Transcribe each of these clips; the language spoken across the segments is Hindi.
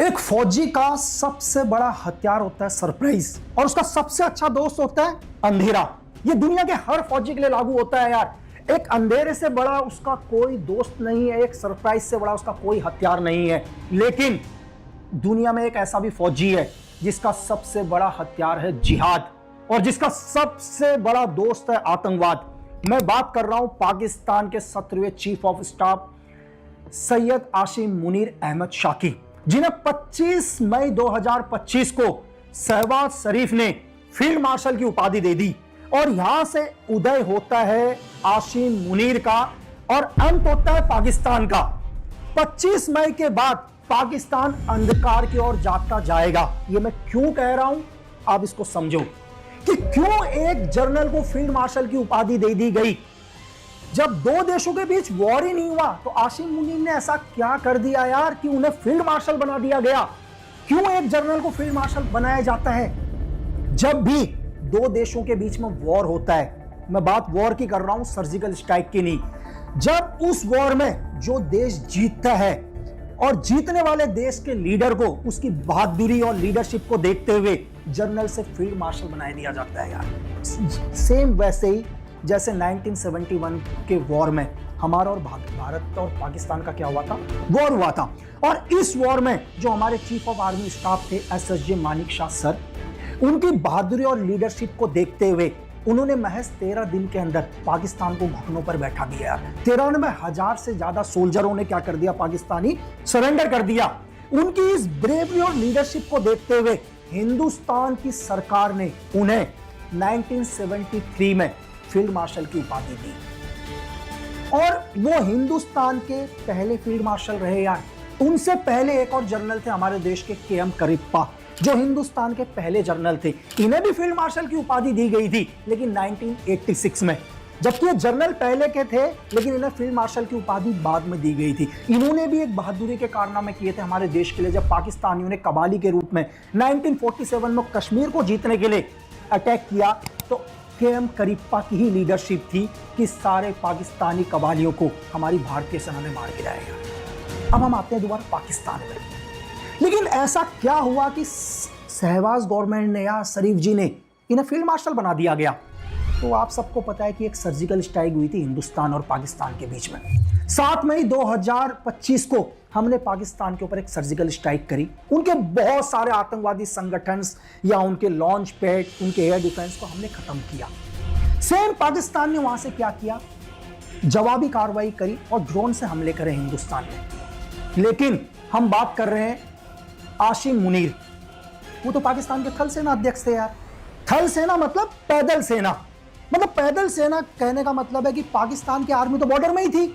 एक फौजी का सबसे बड़ा हथियार होता है सरप्राइज, और उसका सबसे अच्छा दोस्त होता है अंधेरा। ये दुनिया के हर फौजी के लिए लागू होता है यार। एक अंधेरे से बड़ा उसका कोई दोस्त नहीं है, एक सरप्राइज से बड़ा उसका कोई हथियार नहीं है। लेकिन दुनिया में एक ऐसा भी फौजी है जिसका सबसे बड़ा हथियार है जिहाद, और जिसका सबसे बड़ा दोस्त है आतंकवाद। मैं बात कर रहा हूं पाकिस्तान के 17वें chief of staff Syed Asim Munir Ahmad Shah की, जिन्हें 25 मई 2025 को शहबाज शरीफ ने फील्ड मार्शल की उपाधि दे दी। और यहां से उदय होता है आसिम मुनीर का और अंत होता है पाकिस्तान का। 25 मई के बाद पाकिस्तान अंधकार की ओर जाता जाएगा। ये मैं क्यों कह रहा हूं, आप इसको समझो कि क्यों एक जनरल को फील्ड मार्शल की उपाधि दे दी गई। जब दो देशों के बीच वॉर ही नहीं हुआ तो आसिम मुनीर ने ऐसा क्या कर दिया यार कि उन्हें फील्ड मार्शल बना दिया गया। क्यों एक जनरल को फील्ड मार्शल बनाया जाता है? जब भी दो देशों के बीच में वॉर होता है, मैं बात वॉर की कर रहा हूं, सर्जिकल स्ट्राइक की नहीं, जब उस वॉर में जो देश जीतता है और जीतने वाले देश के लीडर को उसकी बहादुरी और लीडरशिप को देखते हुए जनरल से फील्ड मार्शल बना दिया जाता है यार। सेम वैसे ही जैसे 1971 के वॉर में हमारा और भारत और पाकिस्तान का क्या हुआ था, वॉर हुआ था। और इस वॉर में जो हमारे चीफ ऑफ आर्मी स्टाफ थे SSG मानिक शाह सर, उनकी बहादुरी और लीडरशिप को देखते हुए उन्होंने महज 13 दिन के अंदर पाकिस्तान को घुटनों पर बैठा दिया। 93,000 से ज्यादा सोल्जरों ने क्या कर दिया, पाकिस्तानी सरेंडर कर दिया। उनकी इस ब्रेवरी और लीडरशिप को देखते हुए हिंदुस्तान की सरकार ने उन्हें 1973 में फील्ड मार्शल की उपाधि दी। और वो हिंदुस्तान के पहले फील्ड मार्शल रहे यार। उनसे पहले एक और जनरल थे हमारे देश के KM करिप्पा, जो हिंदुस्तान के पहले जनरल थे। इन्हें भी फील्ड मार्शल की उपाधि दी गई थी, लेकिन 1986 में। जबकि ये जनरल पहले के थे, लेकिन इन्हें फील्ड मार्शल की उपाधि बाद में दी गई थी। इन्होंने भी एक बहादुरी के कारनामे किए थे हमारे देश के लिए। जब पाकिस्तानियों ने कबाली के रूप में 1947 में कश्मीर को जीतने के लिए अटैक किया, तो KM करिप्पा की ही लीडरशिप थी कि सारे पाकिस्तानी कबालियों को हमारी भारतीय सेना ने मार गिराया। अब हम आते हैं दोबारा पाकिस्तान में। लेकिन ऐसा क्या हुआ कि शहबाज गवर्नमेंट ने या शरीफ जी ने इन्हें फील्ड मार्शल बना दिया गया? तो आप सबको पता है कि एक सर्जिकल स्ट्राइक हुई थी हिंदुस्तान और पाकिस्तान के बीच में। 7 मई 2025 को हमने पाकिस्तान के ऊपर एक सर्जिकल स्ट्राइक करी। उनके बहुत सारे आतंकवादी संगठन या उनके लॉन्च पैड, उनके एयर डिफेंस को हमने खत्म किया। सेम पाकिस्तान ने वहां से क्या किया, जवाबी कार्रवाई करी और ड्रोन से हमले करे हिंदुस्तान में। लेकिन हम बात कर रहे हैं आसिम मुनीर, वो तो पाकिस्तान के थल सेना अध्यक्ष थे यार। थल सेना मतलब पैदल सेना, मतलब पैदल सेना कहने का मतलब है कि पाकिस्तान की आर्मी तो बॉर्डर में ही थी।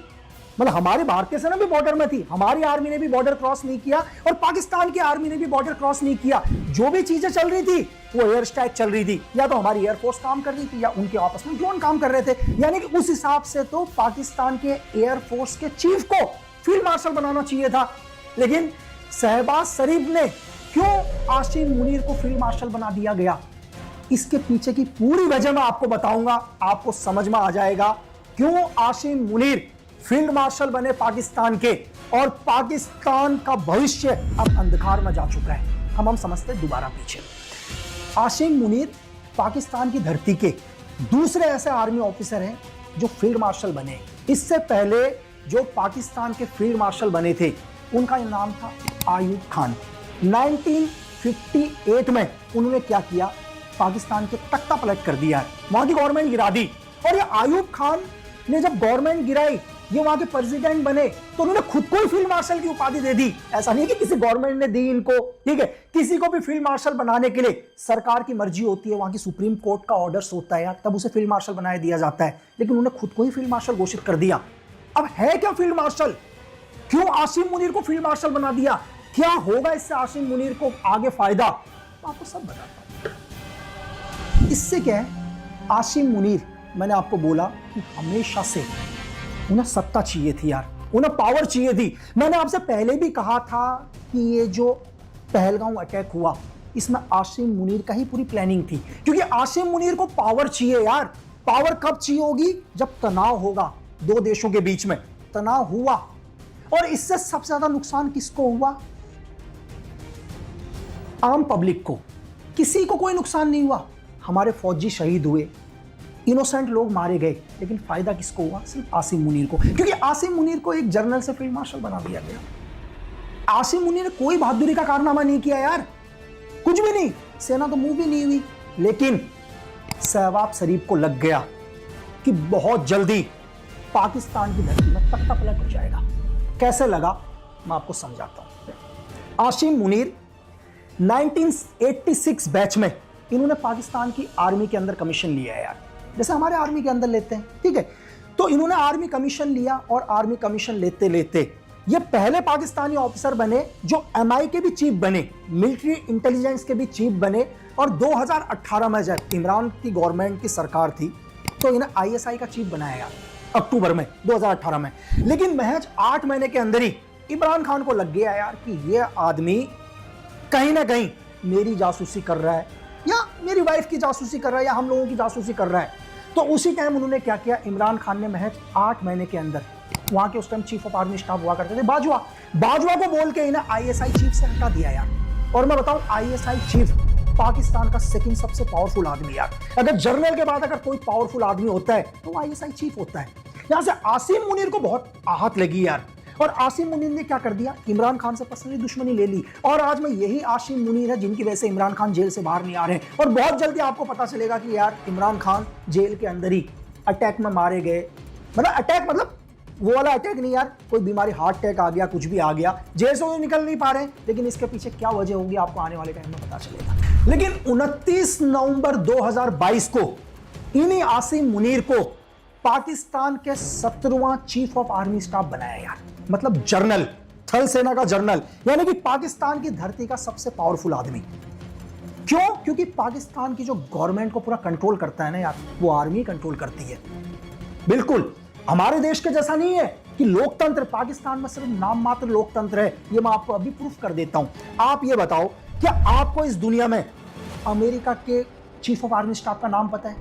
मतलब हमारी भारतीय सेना भी बॉर्डर में थी, हमारी आर्मी ने भी बॉर्डर क्रॉस नहीं किया और पाकिस्तान की आर्मी ने भी बॉर्डर क्रॉस नहीं किया। जो भी चीजें चल रही थी वो एयर स्ट्राइक चल रही थी, या तो हमारी एयरफोर्स काम कर रही थी या उनके आपस में ड्रोन काम कर रहे थे। यानी कि उस हिसाब से तो पाकिस्तान के एयरफोर्स के चीफ को फील्ड मार्शल बनाना चाहिए था। लेकिन शहबाज शरीफ ने क्यों आसिम मुनीर को फील्ड मार्शल बना दिया गया, इसके पीछे की पूरी वजह मैं आपको बताऊंगा। आपको समझ में आ जाएगा क्यों आसिम मुनीर फील्ड मार्शल बने पाकिस्तान के, और पाकिस्तान का भविष्य अब अंधकार में जा चुका है। हम समझते हैं दोबारा पीछे। आसिम मुनीर पाकिस्तान की धरती के दूसरे ऐसे आर्मी ऑफिसर हैं जो फील्ड मार्शल बने। इससे पहले जो पाकिस्तान के फील्ड मार्शल बने थे उनका नाम था आयूब खान। 1958 में उन्होंने क्या किया, पाकिस्तान के तख्ता पलट कर दिया है, वहां की गवर्नमेंट गिरा दी। और ये आयूब खान ने जब गवर्नमेंट गिराई, ये वहां के प्रेसिडेंट बने, तो उन्होंने खुद को ही फील्ड मार्शल की उपाधि दे दी। ऐसा नहीं है कि किसी गवर्नमेंट ने दी इनको, ठीक है। किसी को भी फील्ड मार्शल बनाने के लिए सरकार की मर्जी होती है, वहां की सुप्रीम कोर्ट का ऑर्डर्स होता है यार, तब उसे फील्ड मार्शल बनाया दिया जाता है। लेकिन उन्होंने खुद को ही फील्ड मार्शल घोषित कर दिया। अब है क्या फील्ड मार्शल? क्यों आसिम मुनीर को फील्ड मार्शल बना दिया? क्या होगा इससे आसिम मुनीर को आगे फायदा? तो आपको सब बताता हूं। इससे क्या है, आसिम मुनीर, मैंने आपको बोला कि हमेशा से उन्हें सत्ता चाहिए थी यार, उन्हें पावर चाहिए थी। मैंने आपसे पहले भी कहा था कि ये जो पहलगाम अटैक हुआ, इसमें आसिम मुनीर का ही पूरी प्लानिंग थी, क्योंकि आसिम मुनीर को पावर चाहिए यार। पावर कब चाहिए होगी? जब तनाव होगा दो देशों के बीच में। तनाव हुआ और इससे सबसे ज्यादा नुकसान किसको हुआ? आम पब्लिक को, किसी को कोई नुकसान नहीं हुआ। हमारे फौजी शहीद हुए, इनोसेंट लोग मारे गए, लेकिन फायदा किसको हुआ? सिर्फ आसिम मुनीर को, क्योंकि आसिम मुनीर को एक जनरल से फील्ड मार्शल बना दिया गया। आसिम मुनीर ने कोई बहादुरी का कारनामा नहीं किया यार, कुछ भी नहीं, सेना तो मूव भी नहीं हुई। लेकिन शहबाज शरीफ को लग गया कि बहुत जल्दी पाकिस्तान की धरती में तख्ता पलट हो जाएगा। कैसे लगा मैं आपको समझाता हूं। आसिम मुनीर 1986 बैच में इन्होंने पाकिस्तान की आर्मी के अंदर कमीशन लिया है यार, जैसे हमारे आर्मी के अंदर लेते हैं, ठीक है। तो इन्होंने आर्मी कमीशन लिया और आर्मी कमीशन लेते लेते ये पहले पाकिस्तानी ऑफिसर बने जो MI के भी चीफ बने, मिलिट्री इंटेलिजेंस के भी चीफ बने। और 2018 में जब इमरान की गवर्नमेंट की सरकार थी तो इन्हें ISI का चीफ बनाया यार, अक्टूबर में 2018 में। लेकिन महज 8 महीने के अंदर ही इमरान खान को लग गया यार कि ये आदमी कहीं ना कहीं मेरी जासूसी कर रहा है, या मेरी वाइफ की जासूसी कर रहा है, या हम लोगों की जासूसी कर रहा है। तो उसी टाइम उन्होंने क्या किया, इमरान खान ने महज 8 महीने के अंदर, वहां के उस time chief of army staff हुआ करते थे बाजवा को बोल के इन्हें ISI चीफ से हटा दिया यार। और मैं बताऊं, ISI चीफ पाकिस्तान का सेकंड सबसे पावरफुल आदमी यार। अगर जनरल के बाद अगर कोई पावरफुल आदमी होता है तो ISI चीफ होता है। यहां से आसिम मुनीर को बहुत आहत लगी यार, और आसिम मुनीर ने क्या कर दिया, इमरान खान से पर्सनली दुश्मनी ले ली। और आज में यही आसिम मुनीर है जिनकी वजह से इमरान खान जेल से बाहर नहीं आ रहे हैं। और बहुत जल्दी आपको पता चलेगा कि यार इमरान खान जेल के अंदर ही अटैक में मारे गए। मतलब अटैक, मतलब वो वाला अटैक नहीं यार, कोई बीमारी, हार्ट अटैक आ गया, कुछ भी आ गया, जेल से वो निकल नहीं पा रहे। लेकिन इसके पीछे क्या वजह होगी आपको आने वाले टाइम में पता चलेगा। लेकिन 29 नवंबर 2022 को इन्हीं आसिम मुनीर को पाकिस्तान के 17वां चीफ ऑफ आर्मी स्टाफ बनाया यार, मतलब जनरल, थल सेना का जनरल, यानी कि पाकिस्तान की धरती का सबसे पावरफुल आदमी। क्यों? क्योंकि पाकिस्तान की जो गवर्नमेंट को पूरा कंट्रोल करता है ना यार, वो आर्मी कंट्रोल करती है। बिल्कुल हमारे देश के जैसा नहीं है कि लोकतंत्र, पाकिस्तान में सिर्फ नाम मात्र लोकतंत्र है। ये मैं आपको अभी प्रूफ कर देता हूं। आप ये बताओ, क्या आपको इस दुनिया में अमेरिका के चीफ ऑफ आर्मी स्टाफ का नाम पता है?